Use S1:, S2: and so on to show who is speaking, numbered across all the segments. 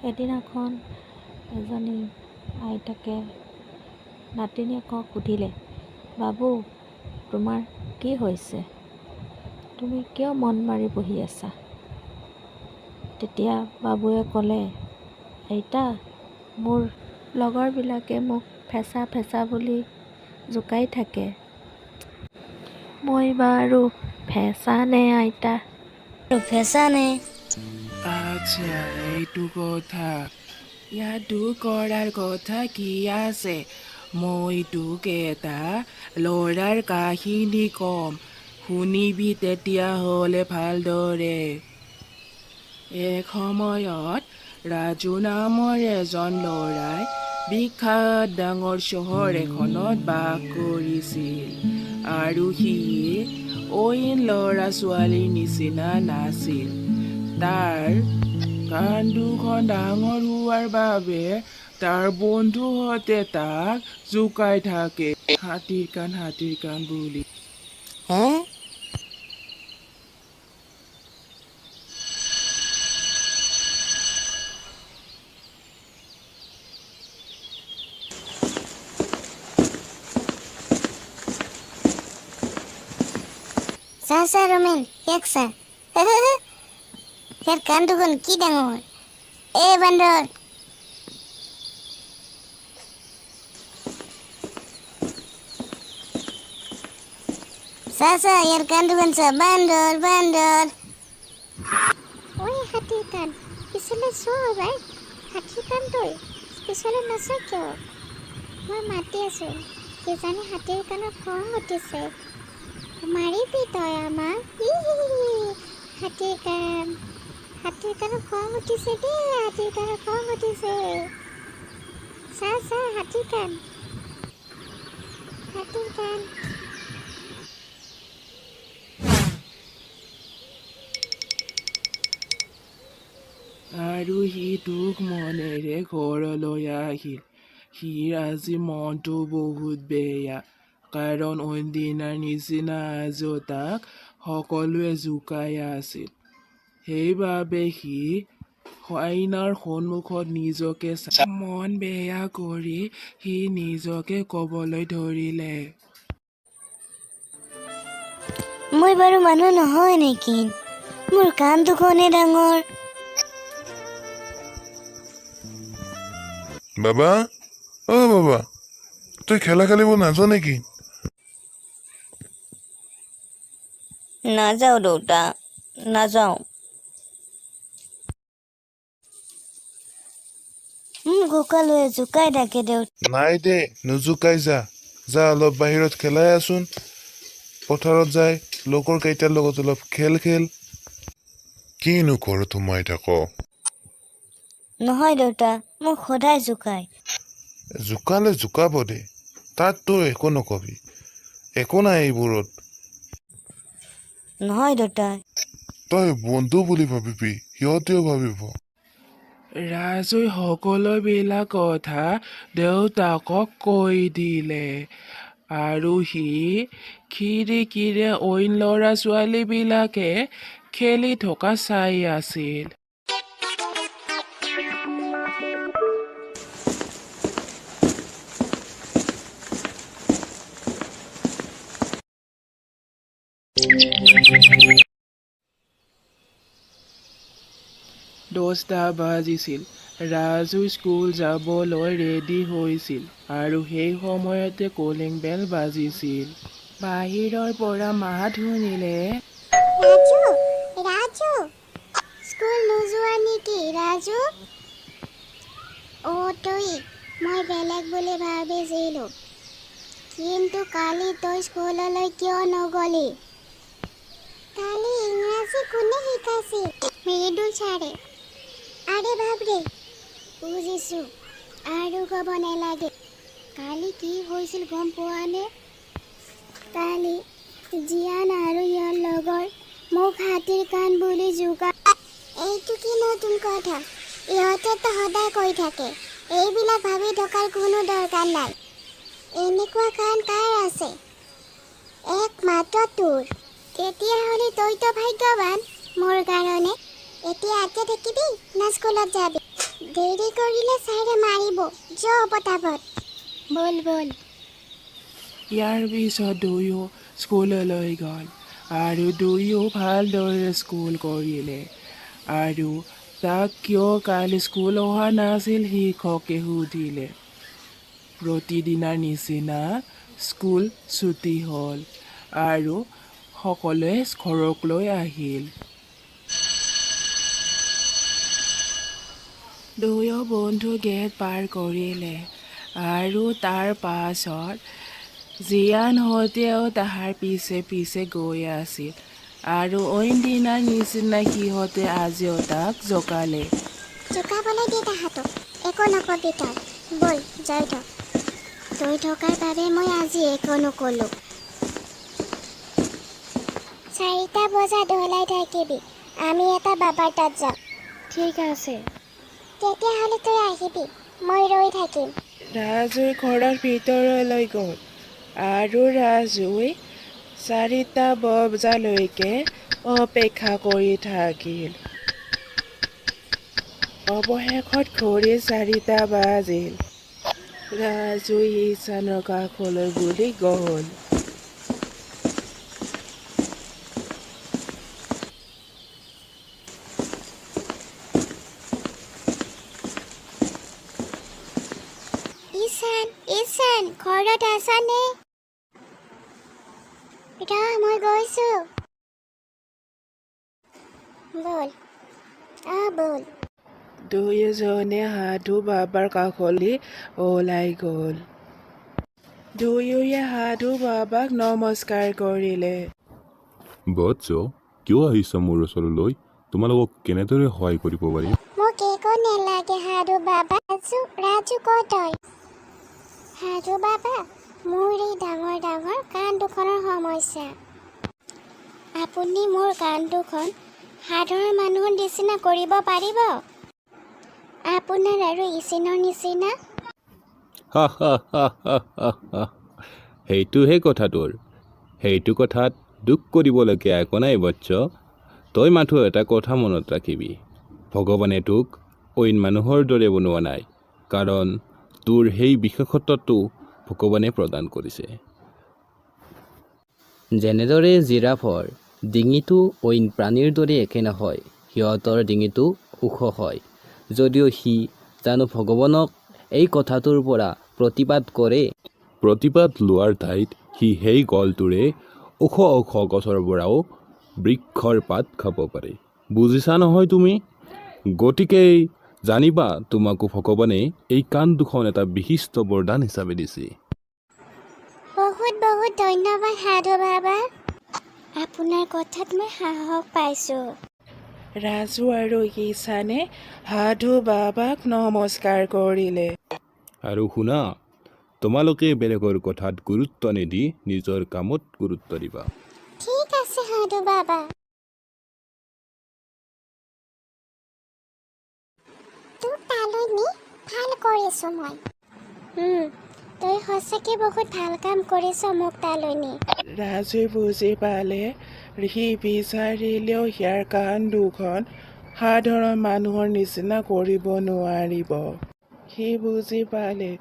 S1: এদিনাখন এজনী আইতাকে নাতিনীয়েকক সুধিলে, বাবু, তোমাৰ কি হৈছে? তুমি কিয় মন মাৰি বহি আছা? তেতিয়া বাবুৱে ক'লে, আইতা, মোৰ লগৰবিলাকে মোক ফেঁচা ফেঁচা বুলি জোকাই থাকে। মই বাৰু ফেঁচা নে আইতা?
S2: ফেঁচা নে?
S3: আচ্ছা, এইটো কথা। ইয়াতো কৰাৰ কথা কি আছে? মই তোক এটা ল'ৰাৰ কাহিনী ক'ম, শুনিবি তেতিয়াহ'লে ভালদৰে। এক সময়ত ৰাজু নামৰ এজন ল'ৰাই বিখ্যাত ডাঙৰ চহৰ এখনত বাস কৰিছিল। আৰু সি অইন ল'ৰা ছোৱালীৰ নিচিনা নাছিল। তাৰ কাণ দুখন ডাঙৰ হোৱাৰ বাবে তাৰ বন্ধুহঁতে তাক জোকাই থাকে, হাতীৰ কাণ বুলি।
S2: হে? চা ৰমেন, এক চা। ইয়াৰ কাণ দুখন কি ডাঙৰ। বান্দৰ, চা ইয়াৰ কাণ দুখন চা। বান্দৰ।
S4: ঐ হাতীৰ কাণ, পিছলৈ চোৱা বাই। হাতীৰ কাণ তই পিছলৈ নাচাই কিয়? মই মাতি আছো, কিজানি হাতীৰ কাণত খং উঠিছে। মাৰিবি তই আমাক? হাতীৰ কাণত খং উঠিছে দেই, হাতীৰ কাণত খং উঠিছে। চা হাতীৰ কাণ।
S3: আৰু সি তোক মনেৰে ঘৰলৈ আহিল। সিৰ আজি মনটো বহুত বেয়া, কাৰণ অইনদিনাৰ নিচিনা আজিও তাক সকলোৱে জোকাই আছিল। সেইবাবে সি আইনাৰ সন্মুখত নিজকে মন বেয়া কৰি সি নিজকে ক'বলৈ ধৰিলে,
S2: মই বাৰু মানুহ নহয় নেকি? মোৰ কাণ দুখনে ডাঙৰ।
S5: বাবা, বাবা, তই খেলা খেলিব নাযাৱ নেকি?
S2: নাযাওঁ দেউতা, নাযাওঁ। মোক সকলোৱে জোকাই থাকে দেউতা।
S5: নাই দে, নোজোকাই যা অলপ বাহিৰত খেলাই আছোন। পথাৰত যাই লগৰ কেইটাৰ লগত অলপ খেল। কিনো কৰ তোমাৰ থাক?
S2: নহয় দেউতা, মোক সদায় জোকাই।
S5: জোকালে জোকাব দে, তাত তই একো নকবি। একো নাই এইবোৰত।
S2: নহয় দেউতা।
S5: তই বন্ধু বুলি ভাবিবি, সিহঁতেও ভাবিব।
S3: ৰাজুই সকলোবিলাক কথা দেউতাকক কৈ দিলে। আৰু সি খিৰিকীৰে অইন ল'ৰা ছোৱালীবিলাকে খেলি থকা চাই আছিল। দহটা বাজিছিল। ৰাজু স্কুল যাবলৈ ৰেডি হৈছিল আৰু সেই সময়তে কলিং বেল বাজিছিল। বাহিৰৰ পৰা মাত শুনিলে,
S4: ৰাজু, স্কুল নোযোৱা নেকি ৰাজু? তই, মই বেলেগ বুলি ভাবিছিলোঁ, কিন্তু কালি তই স্কুললৈ কিয় নগলি? কালি ইংৰাজী কোনে শিকাইছিল? মৃদুল ছাৰে। আৰে বাপৰে, বুজিছোঁ, আৰু ক'ব নালাগে। কালি কি হৈছিল গম পোৱানে? কালি জীয়ান আৰু ইয়াৰ লগৰ মোক হাতীৰ কাণ বুলি জোকাই। এইটো কি নতুন কথা? ইহঁতেতো সদায় কৈ থাকে। এইবিলাক ভাবি থকাৰ কোনো দৰকাৰ নাই। এনেকুৱা কাণ কাৰ আছে? একমাত্ৰ তোৰ। তেতিয়াহ'লে তইতো ভাগ্যৱান মোৰ কাৰণে। এতিয়া ইয়াতে থাকিবি না স্কুলত যাবি? দেৰি কৰিলে ছাৰে মাৰিব। য পটাপট। বল বল।
S3: ইয়াৰ পিছত দুয়ো স্কুললৈ গ'ল আৰু দুয়ো ভালদৰে স্কুল কৰিলে আৰু তাক কিয় কালি স্কুল অহা নাছিল শিক্ষকে সুধিলে। প্ৰতিদিনাৰ নিচিনা স্কুল ছুটি হ'ল আৰু সকলোৱে ঘৰলৈ আহিল। দুয়ো বন্ধু গেট পাৰ কৰিলে আৰু তাৰ পাছত জীয়ানহঁতেও তাহাৰ পিছে পিছে গৈ আছিল আৰু অইন দিনাৰ নিচিনা সিহঁতে আজিও তাক জোকালে।
S4: জোকাবলৈ দি তাহাঁতক একো নকবি তই। বল যাই থ। তই থকাৰ বাবে মই আজি একো নকলোঁ। 4টা বজাত ওলাই থাকিবি। আমি এটা বাবাৰ তাত যাম।
S1: ঠিক আছে।
S4: তেতিয়াহ'লে তই আহিবি। মই ৰৈ থাকিম।
S3: ৰাজুই ঘৰৰ ভিতৰলৈ গ'ল আৰু ৰাজুই 4টা বজালৈকে অপেক্ষা কৰি থাকিল। অৱশেষত ঘড়ী 4টা বাজিল। ৰাজুই ঈশানৰ কাষলৈ বুলি গ'ল।
S4: ঈশান ঘৰত আছানে? মই গৈছো। বল বল।
S3: দুয়োজনে সাধু বাবাৰ কাষলৈ ওলাই গ'ল। দুয়োয়ে সাধু বাবাক নমস্কাৰ কৰিলে।
S6: বৎস, কিয় আহিছা মোৰ ওচৰলৈ? তোমালোকক কেনেদৰে সহায় কৰিব পাৰিম?
S4: মোক একো নেলাগে সাধু বাবা। ৰাজু ক'ত তই? সাধু বাবা, মোৰ এই ডাঙৰ ডাঙৰ কাণ দুখনৰ সমস্যা। আপুনি মোৰ কাণ দুখন সাধাৰণ মানুহৰ নিচিনা কৰিব পাৰিব? আপোনাৰ আৰু ঈশানৰ নিচিনা?
S6: সেইটোহে কথা তোৰ। সেইটো কথাত দুখ কৰিবলগীয়া একো নাই বৎস। তই মাথো এটা কথা মনত ৰাখিবি, ভগৱানে তোক অইন মানুহৰ দৰে বনোৱা নাই, কাৰণ তোৰ সেই বিশেষত্বটো ভগৱানে প্ৰদান কৰিছে।
S7: যেনেদৰে জিৰাফৰ ডিঙিটো অইন প্ৰাণীৰ দৰে একে নহয়, সিহঁতৰ ডিঙিটো ওখ হয়। যদিও সি জানো ভগৱানক এই কথাটোৰ পৰা প্ৰতিবাদ কৰে।
S6: প্ৰতিবাদ লোৱাৰ ঠাইত সি সেই গলটোৰে ওখ ওখ গছৰ পৰাও বৃক্ষৰ পাত খাব পাৰে। বুজিছা নহয় তুমি? গতিকে জানিবা, তোমাকো ভগৱানে এই কাণ দুখন এটা বিশিষ্ট বৰদান হিচাপে দিছে।
S4: বহুত বহুত ধন্যবাদ সাধু বাবা। আপোনাৰ কথাত মই সাহস পাইছোঁ।
S3: ৰাজু আৰু ঈশানে সাধু বাবাক নমস্কাৰ কৰিলে।
S6: আৰু শুনা, তোমালোকে বেলেগৰ কথাত গুৰুত্ব নিদি নিজৰ কামত গুৰুত্ব দিবা।
S4: ঠিক আছে সাধু বাবা। তোক তালৈ নি ভাল কৰিছোঁ মই। তই সঁচাকৈ বহুত ভাল কাম কৰিছ মোক তালৈ নি।
S3: ৰাজুই বুজি পালে সি বিচাৰিলেও ইয়াৰ কাণ দুখন সাধাৰণ মানুহৰ নিচিনা কৰিব নোৱাৰিব। সি বুজি পালে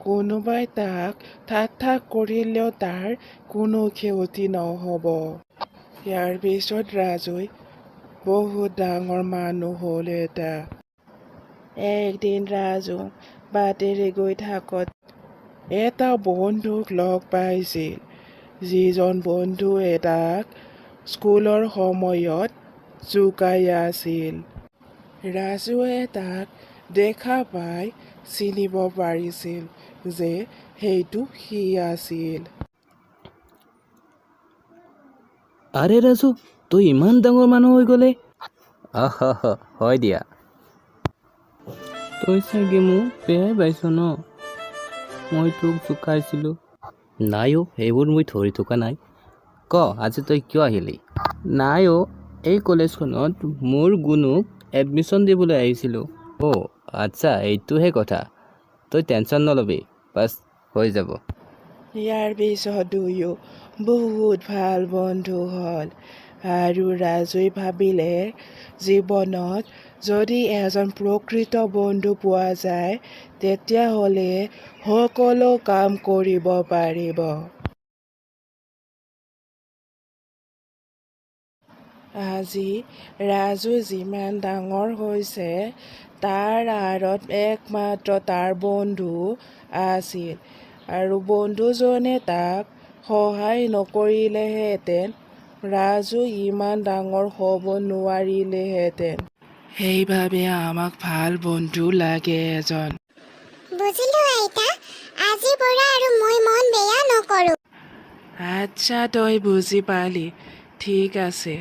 S3: কোনোবাই তাক ঠাট্টা কৰিলেও তাৰ কোনো ক্ষতি নহ'ব। ইয়াৰ পিছত ৰাজুই বহুত ডাঙৰ মানুহ হ'ল এটা। একদিন ৰাজু বাটেৰে গৈ থাকত এটা বন্ধুক লগ পাইছিল, যিজন বন্ধুৱে তাক স্কুলৰ সময়ত জোকাই আছিল। ৰাজুৱে তাক দেখা পাই চিনিব পাৰিছিল যে সেইটো সি আছিল।
S7: আৰে ৰাজু, তই ইমান ডাঙৰ মানুহ হৈ গ'লে? হয় দিয়া। তই চাগে মোক বেয়াই পাইছ ন? মই তোক জোকাইছিলোঁ। নাই অ', সেইবোৰ মই ধৰি থকা নাই। ক, আজি তই কিয় আহিলি? নাই অ', এই কলেজখনত মোৰ গুণুক এডমিশ্যন দিবলৈ আহিছিলোঁ। অ' আচ্ছা, এইটোহে কথা। তই টেনশ্যন নল'বি, বাছ হৈ যাব।
S3: ইয়াৰ পিছত দুয়ো বহুত ভাল বন্ধু হ'ল আৰু ৰাজুই ভাবিলে জীৱনত যদি এজন প্ৰকৃত বন্ধু পোৱা যায় তেতিয়াহ'লে সকলো কাম কৰিব পাৰিব। আজি ৰাজু যিমান ডাঙৰ হৈছে তাৰ আঁৰত একমাত্ৰ তাৰ বন্ধু আছিল আৰু বন্ধুজনে তাক সহায় নকৰিলেহেঁতেন ৰাজু ইমান ডাঙৰ হ'ব নোৱাৰিলেহেঁতেন। সেইবাবে আমাক ভাল বন্ধু লাগে এজন।
S4: বুজিলো আইতা, আজিৰ পৰা আৰু মই মন বেয়া নকৰো।
S3: আচ্ছা, তই বুজি পালি, ঠিক আছে।